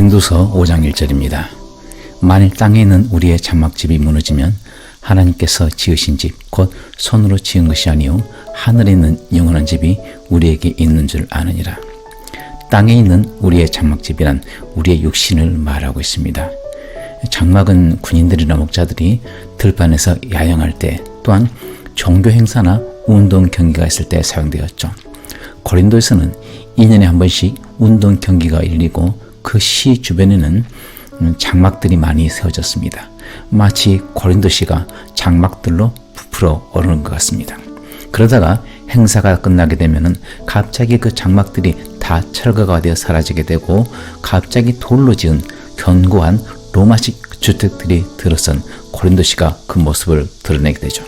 고린도서 5장 1절입니다. 만일 땅에 있는 우리의 장막집이 무너지면 하나님께서 지으신 집, 곧 손으로 지은 것이 아니요 하늘에 있는 영원한 집이 우리에게 있는 줄 아느니라. 땅에 있는 우리의 장막집이란 우리의 육신을 말하고 있습니다. 장막은 군인들이나 목자들이 들판에서 야영할 때, 또한 종교 행사나 운동 경기가 있을 때 사용되었죠. 고린도에서는 2년에 한 번씩 운동 경기가 열리고 그 시 주변에는 장막들이 많이 세워졌습니다. 마치 고린도시가 장막들로 부풀어 오르는 것 같습니다. 그러다가 행사가 끝나게 되면은 갑자기 그 장막들이 다 철거가 되어 사라지게 되고 갑자기 돌로 지은 견고한 로마식 주택들이 들어선 고린도시가 그 모습을 드러내게 되죠.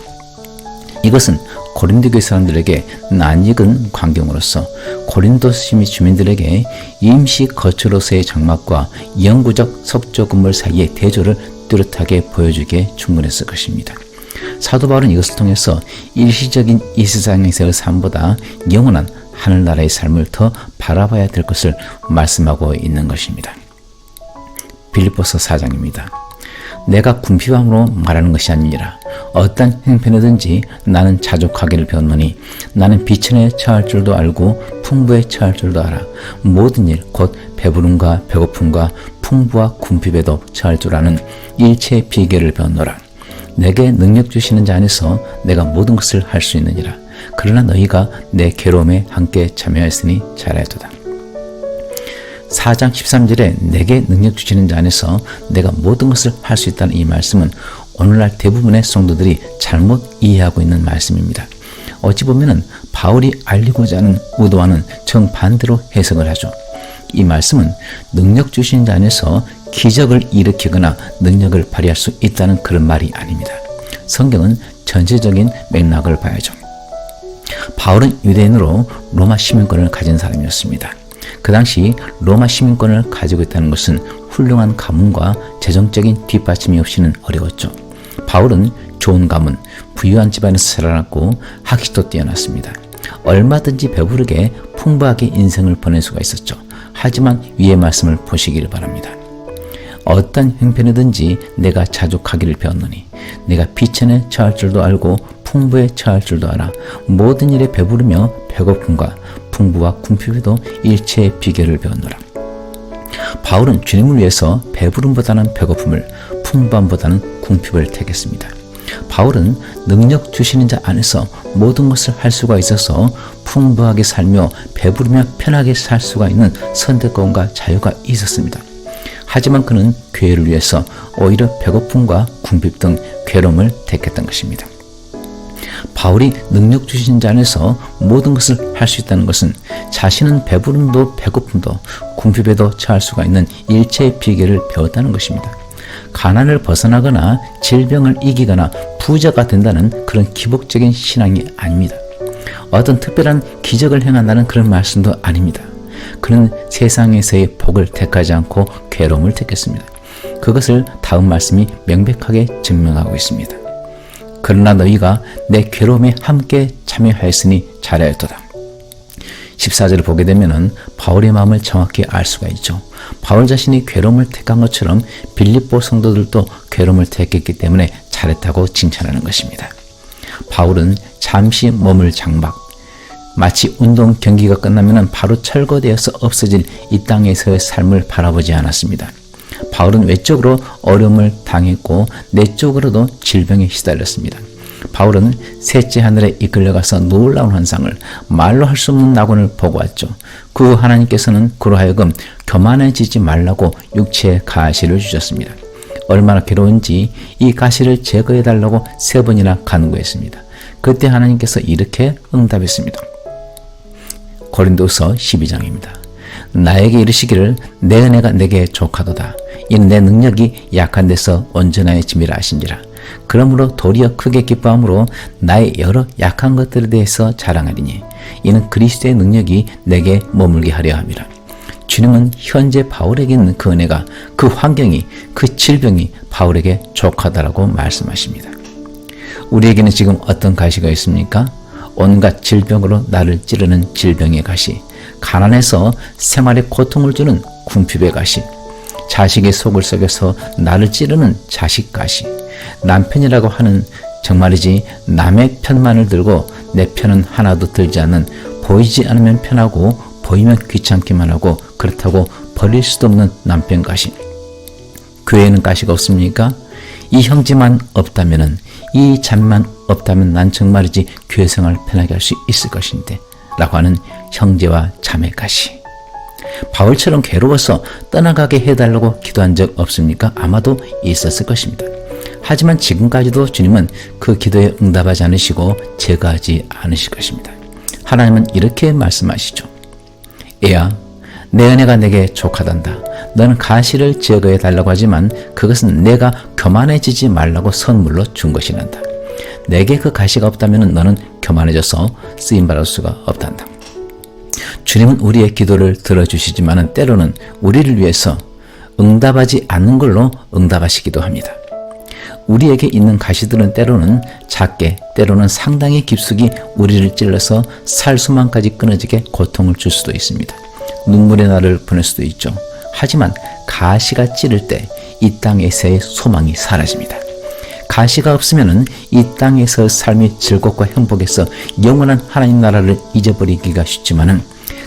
이것은 고린도 교회 사람들에게 낯익은 광경으로서 고린도 시민 주민들에게 임시 거처로서의 장막과 영구적 석조 건물 사이의 대조를 뚜렷하게 보여주기에 충분했을 것입니다. 사도 바울은 이것을 통해서 일시적인 이 세상에서의 삶보다 영원한 하늘나라의 삶을 더 바라봐야 될 것을 말씀하고 있는 것입니다. 빌립보서 4장입니다. 내가 궁핍함으로 말하는 것이 아니니라. 어떤 형편이든지 나는 자족하기를 배웠노니 나는 비천에 처할 줄도 알고 풍부에 처할 줄도 알아. 모든 일 곧 배부름과 배고픔과 풍부와 궁핍에도 처할 줄 아는 일체의 비결을 배웠노라. 내게 능력 주시는 자 안에서 내가 모든 것을 할 수 있느니라. 그러나 너희가 내 괴로움에 함께 참여하였으니 잘하였도다. 4장 13절에 내게 능력 주시는 자 안에서 내가 모든 것을 할 수 있다는 이 말씀은 오늘날 대부분의 성도들이 잘못 이해하고 있는 말씀입니다. 어찌 보면 바울이 알리고자 하는 의도와는 정반대로 해석을 하죠. 이 말씀은 능력 주시는 자 안에서 기적을 일으키거나 능력을 발휘할 수 있다는 그런 말이 아닙니다. 성경은 전체적인 맥락을 봐야죠. 바울은 유대인으로 로마 시민권을 가진 사람이었습니다. 그 당시 로마 시민권을 가지고 있다는 것은 훌륭한 가문과 재정적인 뒷받침이 없이는 어려웠죠. 바울은 좋은 가문, 부유한 집안에서 자라났고 학식도 뛰어났습니다. 얼마든지 배부르게 풍부하게 인생을 보낼 수가 있었죠. 하지만 위의 말씀을 보시기를 바랍니다. 어떤 형편이든지 내가 자족하기를 배웠노니 내가 비천에 처할 줄도 알고 풍부에 처할 줄도 알아. 모든 일에 배부르며 배고픔과 풍부와 궁핍에도 일체의 비결을 배웠노라. 바울은 주님을 위해서 배부름보다는 배고픔을, 풍부함보다는 궁핍을 택했습니다. 바울은 능력 주시는 자 안에서 모든 것을 할 수가 있어서 풍부하게 살며 배부르며 편하게 살 수가 있는 선택권과 자유가 있었습니다. 하지만 그는 교회를 위해서 오히려 배고픔과 궁핍 등 괴로움을 택했던 것입니다. 바울이 능력 주신 자 안에서 모든 것을 할 수 있다는 것은 자신은 배부름도 배고픔도 궁핍에도 처할 수가 있는 일체의 비결을 배웠다는 것입니다. 가난을 벗어나거나 질병을 이기거나 부자가 된다는 그런 기복적인 신앙이 아닙니다. 어떤 특별한 기적을 행한다는 그런 말씀도 아닙니다. 그는 세상에서의 복을 택하지 않고 괴로움을 택했습니다. 그것을 다음 말씀이 명백하게 증명하고 있습니다. 그러나 너희가 내 괴로움에 함께 참여하였으니 잘하였도다. 14절을 보게 되면 바울의 마음을 정확히 알 수가 있죠. 바울 자신이 괴로움을 택한 것처럼 빌립보 성도들도 괴로움을 택했기 때문에 잘했다고 칭찬하는 것입니다. 바울은 잠시 머물 장막, 마치 운동 경기가 끝나면 바로 철거되어서 없어질 이 땅에서의 삶을 바라보지 않았습니다. 바울은 외적으로 어려움을 당했고 내적으로도 질병에 시달렸습니다. 바울은 셋째 하늘에 이끌려가서 놀라운 환상을, 말로 할 수 없는 낙원을 보고 왔죠. 그 후 하나님께서는 그로 하여금 교만해지지 말라고 육체의 가시를 주셨습니다. 얼마나 괴로운지 이 가시를 제거해달라고 3번이나 간구했습니다. 그때 하나님께서 이렇게 응답했습니다. 고린도서 12장입니다. 나에게 이르시기를 내 은혜가 내게 족하도다. 이는 내 능력이 약한 데서 온전하의 짐이라 하신지라. 그러므로 도리어 크게 기뻐함으로 나의 여러 약한 것들에 대해서 자랑하리니 이는 그리스도의 능력이 내게 머물게 하려 함이라. 주님은 현재 바울에게 있는 그 은혜가, 그 환경이, 그 질병이 바울에게 족하다라고 말씀하십니다. 우리에게는 지금 어떤 가시가 있습니까? 온갖 질병으로 나를 찌르는 질병의 가시, 가난해서 생활에 고통을 주는 궁핍의 가시, 자식의 속을 썩여서 나를 찌르는 자식 가시. 남편이라고 하는 정말이지 남의 편만을 들고 내 편은 하나도 들지 않는, 보이지 않으면 편하고 보이면 귀찮기만 하고 그렇다고 버릴 수도 없는 남편 가시. 교회에는 가시가 없습니까? 이 형제만 없다면은, 이 자매만 없다면 난 정말이지 교회 생활 편하게 할 수 있을 것인데 라고 하는 형제와 자매 가시. 바울처럼 괴로워서 떠나가게 해달라고 기도한 적 없습니까? 아마도 있었을 것입니다. 하지만 지금까지도 주님은 그 기도에 응답하지 않으시고 제거하지 않으실 것입니다. 하나님은 이렇게 말씀하시죠. 애야, 내 은혜가 내게 족하단다. 너는 가시를 제거해 달라고 하지만 그것은 내가 교만해지지 말라고 선물로 준 것이란다. 내게 그 가시가 없다면 너는 교만해져서 쓰임받을 수가 없단다. 주님은 우리의 기도를 들어주시지만 때로는 우리를 위해서 응답하지 않는 걸로 응답하시기도 합니다. 우리에게 있는 가시들은 때로는 작게, 때로는 상당히 깊숙이 우리를 찔러서 살수만까지 끊어지게 고통을 줄 수도 있습니다. 눈물의 날을 보낼 수도 있죠. 하지만 가시가 찌를 때 이 땅에서의 소망이 사라집니다. 가시가 없으면 이 땅에서 삶의 즐겁과 행복에서 영원한 하나님 나라를 잊어버리기가 쉽지만은,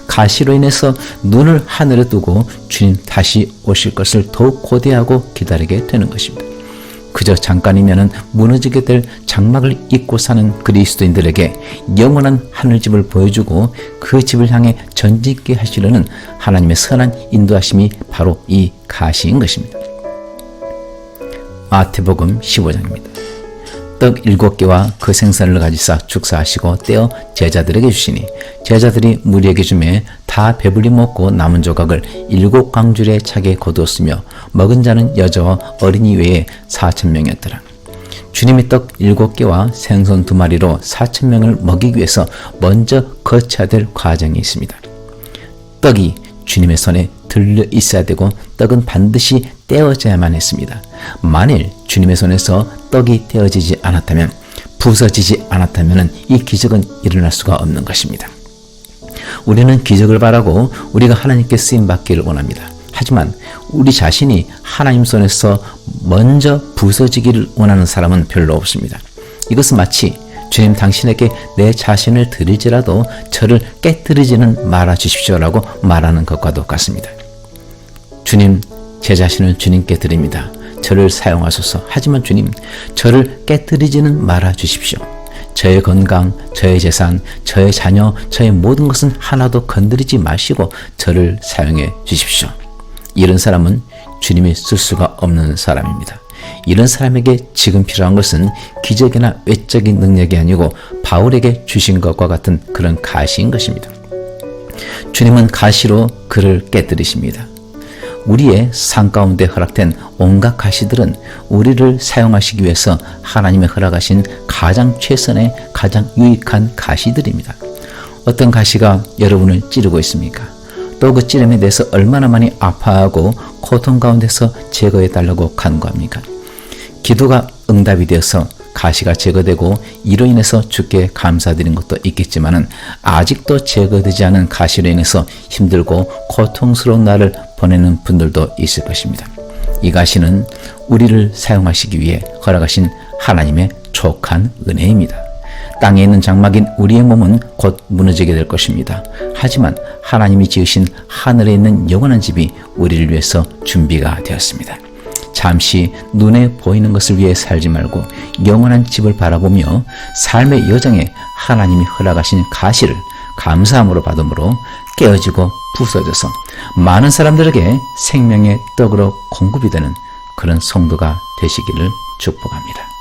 가시로 인해서 눈을 하늘에 두고 주님 다시 오실 것을 더욱 고대하고 기다리게 되는 것입니다. 그저 잠깐이면은 무너지게 될 장막을 입고 사는 그리스도인들에게 영원한 하늘집을 보여주고 그 집을 향해 전진케 하시려는 하나님의 선한 인도하심이 바로 이 가시인 것입니다. 마태복음 15장입니다. 떡 7개와 그 생선을 가지사 축사하시고 떼어 제자들에게 주시니 제자들이 무리에게 주매 다 배불리 먹고 남은 조각을 7 광줄에 차게 거두었으며 먹은 자는 여자와 어린이 외에 4,000명이었더라. 주님이 떡 7개와 생선 2마리로 4,000명을 먹이기 위해서 먼저 거쳐야 될 과정이 있습니다. 떡이 주님의 손에 들려 있어야 되고 떡은 반드시 떼어져야만 했습니다. 만일 주님의 손에서 떡이 떼어지지 않았다면, 부서지지 않았다면 이 기적은 일어날 수가 없는 것입니다. 우리는 기적을 바라고 우리가 하나님께 쓰임받기를 원합니다. 하지만 우리 자신이 하나님 손에서 먼저 부서지기를 원하는 사람은 별로 없습니다. 이것은 마치 주님, 당신에게 내 자신을 드릴지라도 저를 깨뜨리지는 말아 주십시오라고 말하는 것과 똑같습니다. 주님, 제 자신을 주님께 드립니다. 저를 사용하소서. 하지만 주님, 저를 깨뜨리지는 말아 주십시오. 저의 건강, 저의 재산, 저의 자녀, 저의 모든 것은 하나도 건드리지 마시고 저를 사용해 주십시오. 이런 사람은 주님이 쓸 수가 없는 사람입니다. 이런 사람에게 지금 필요한 것은 기적이나 외적인 능력이 아니고 바울에게 주신 것과 같은 그런 가시인 것입니다. 주님은 가시로 그를 깨뜨리십니다. 우리의 삶 가운데 허락된 온갖 가시들은 우리를 사용하시기 위해서 하나님의 허락하신 가장 최선의 가장 유익한 가시들입니다. 어떤 가시가 여러분을 찌르고 있습니까? 또 그 찌름에 대해서 얼마나 많이 아파하고 고통 가운데서 제거해 달라고 간구합니까? 기도가 응답이 되어서 가시가 제거되고 이로 인해서 주께 감사드린 것도 있겠지만은 아직도 제거되지 않은 가시로 인해서 힘들고 고통스러운 날을 보내는 분들도 있을 것입니다. 이 가시는 우리를 사용하시기 위해 허락하신 하나님의 족한 은혜입니다. 땅에 있는 장막인 우리의 몸은 곧 무너지게 될 것입니다. 하지만 하나님이 지으신 하늘에 있는 영원한 집이 우리를 위해서 준비가 되었습니다. 잠시 눈에 보이는 것을 위해 살지 말고 영원한 집을 바라보며 삶의 여정에 하나님이 허락하신 가시를 감사함으로 받음으로 깨어지고 부서져서 많은 사람들에게 생명의 떡으로 공급이 되는 그런 성도가 되시기를 축복합니다.